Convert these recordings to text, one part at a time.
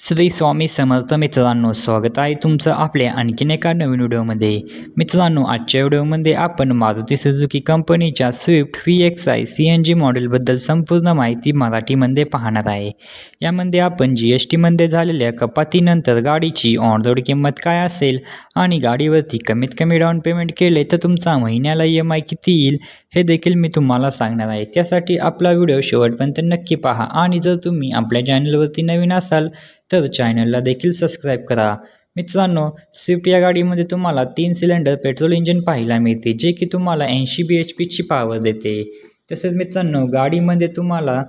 श्री स्वामी समर्थ मित्रांनो, स्वागत आहे तुमचं आपल्या आणखीन एका नवीन व्हिडिओमध्ये। मित्रांनो, आजच्या व्हिडिओमध्ये आपण मारुती सुझुकी कंपनीच्या स्विफ्ट VXI CNG मॉडेलबद्दल संपूर्ण माहिती मराठीमध्ये पाहणार आहे। यामध्ये आपण GST मध्ये झालेल्या कपातीनंतर गाडीची ऑन रोड किंमत काय असेल आणि गाडीवरती कमीत कमी डाऊन पेमेंट केले तर तुमचा महिन्याला EMI किती येईल हे देखील मी तुम्हाला सांगणार आहे। त्यासाठी आपला व्हिडिओ शेवटपर्यंत नक्की पहा आणि जर तुम्ही आपल्या चॅनलवरती नवीन असाल तर चॅनलला देखील सबस्क्राइब करा। मित्रांनो, स्विफ्ट या गाडीमध्ये तुम्हाला 3 सिलेंडर पेट्रोल इंजिन पाहायला मिळते, जे की तुम्हाला 80 bhp ची पॉवर देते। तसेच मित्रांनो, गाडीमध्ये तुम्हाला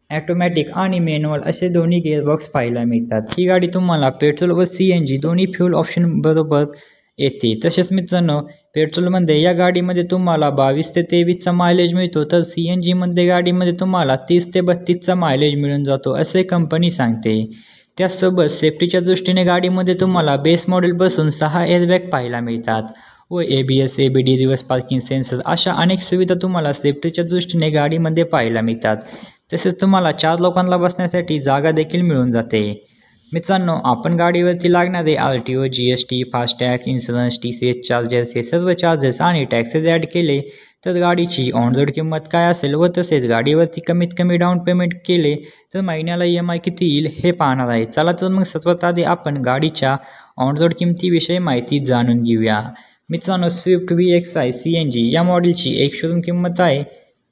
ऑटोमॅटिक आणि मॅन्युअल असे दोन्ही गिअरबॉक्स पाहायला मिळतात। ही गाडी तुम्हाला पेट्रोल व CNG दोन्ही फ्यूल ऑप्शन बरोबर येते। तसेच मित्रांनो, पेट्रोलमध्ये या गाडीमध्ये तुम्हाला 22 ते 23 चा मायलेज मिळतो, तर CNG मध्ये गाडीमध्ये तुम्हाला 30 ते 32 चा मायलेज मिळून जातो असे कंपनी सांगते। त्याचसोबत सेफ्टीच्या दृष्टीने गाडीमध्ये तुम्हाला बेस मॉडेलपासून 6 एअरबॅग पाहायला मिळतात व ABS, ABD, reverse parking sensor अशा अनेक सुविधा तुम्हाला सेफ्टीच्या दृष्टीने गाडीमध्ये पाहायला मिळतात। तसेच तुम्हाला 4 लोकांना बसण्यासाठी जागा देखील मिळून जाते। मित्रांनो, आपण गाडीवरती लागणारे RTO, GST, FASTag, insurance, TCS charges हे सर्व चार्जेस आणि टॅक्सेस ॲड केले तर गाडीची ऑन रोड किंमत काय असेल व तसेच गाडीवरती कमीत कमी डाऊन पेमेंट केले तर महिन्याला EMI किती येईल हे पाहणार आहे। चला तर मग सर्वात आधी आपण गाडीच्या ऑन रोड किमतीविषयी माहिती जाणून घेऊया। मित्रांनो, स्विफ्ट VXI CNG या मॉडेलची एक शोरूम किंमत आहे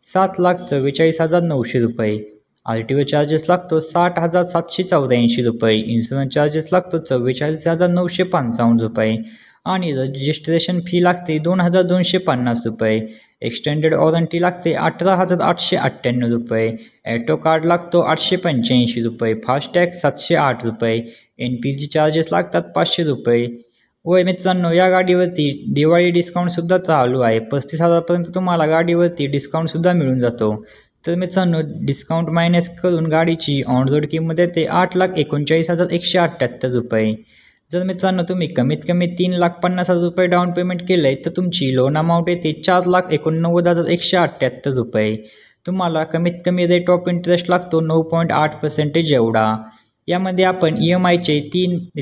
7,44,900 रुपये। RTO चार्जेस लागतो 60,784 रुपये, इन्शुरन्स चार्जेस लागतो 44,955 रुपये आणि रजिस्ट्रेशन फी लागते 2,250 रुपये। एक्सटेंडेड वॉरंटी लागते 18,898 रुपये। ॲटो कार्ड लागतो 885 रुपये, फास्टॅग 708 रुपये, NPG चार्जेस लागतात 500 रुपये। व मित्रांनो, या गाडीवरती दिवाळी डिस्काउंटसुद्धा चालू आहे। 35,000पर्यंत तुम्हाला गाडीवरती डिस्काउंटसुद्धा मिळून जातो। तर मित्रांनो, डिस्काउंट मायनस करून गाडीची ऑन रोड किंमत येते 8,39,178 रुपये। जर मित्रांनो तुम्ही कमीत कमी 3,50,000 रुपये डाऊन पेमेंट केले तर तुमची लोन अमाऊंट येते 4,89,178 रुपये। तुम्हाला कमीत कमी रेट ऑफ इंटरेस्ट लागतो 9.8% एवढा। यामध्ये आपण EMIचे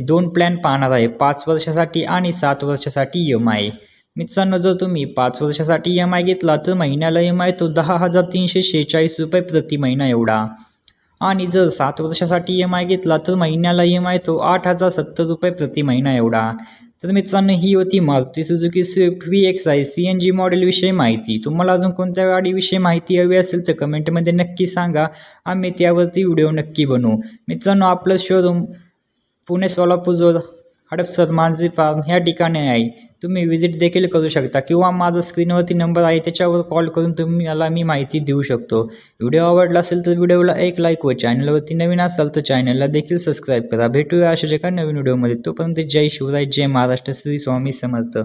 2 प्लॅन पाहणार आहे, 5 वर्षासाठी आणि 7 वर्षासाठी EMI। मित्रांनो, जर तुम्ही 5 वर्षासाठी EMI घेतला तर महिन्याला EMI तो 10,346 रुपये प्रति महिना एवढा आणि जर 7 वर्षासाठी EMI घेतला तर महिन्याला EMI तो 8,070 रुपये प्रति महिना एवढा। तर मित्रांनो, ही होती Maruti Suzuki Swift VXI CNG मॉडेलविषयी माहिती। तुम्हाला अजून कोणत्या गाडीविषयी माहिती हवी असेल तर कमेंटमध्ये नक्की सांगा, आम्ही त्यावरती व्हिडिओ नक्की बनवू। मित्रांनो, आपलं शोरूम पुणे सोलापूर रोड हडपसर मांजरी फार्म ह्या ठिकाणी आहे। तुम्ही विजिट देखील करू शकता किंवा माझा स्क्रीनवरती नंबर आहे त्याच्यावर कॉल करून तुम्हाला मी माहिती देऊ शकतो। व्हिडिओ आवडला असेल तर व्हिडिओला एक लाईक व चॅनलवरती नवीन असाल तर चॅनलला देखील सबस्क्राईब करा। भेटूया अशाच एका नवीन व्हिडिओमध्ये। तोपर्यंत जय शिवराय, जय महाराष्ट्र, श्री स्वामी समर्थ।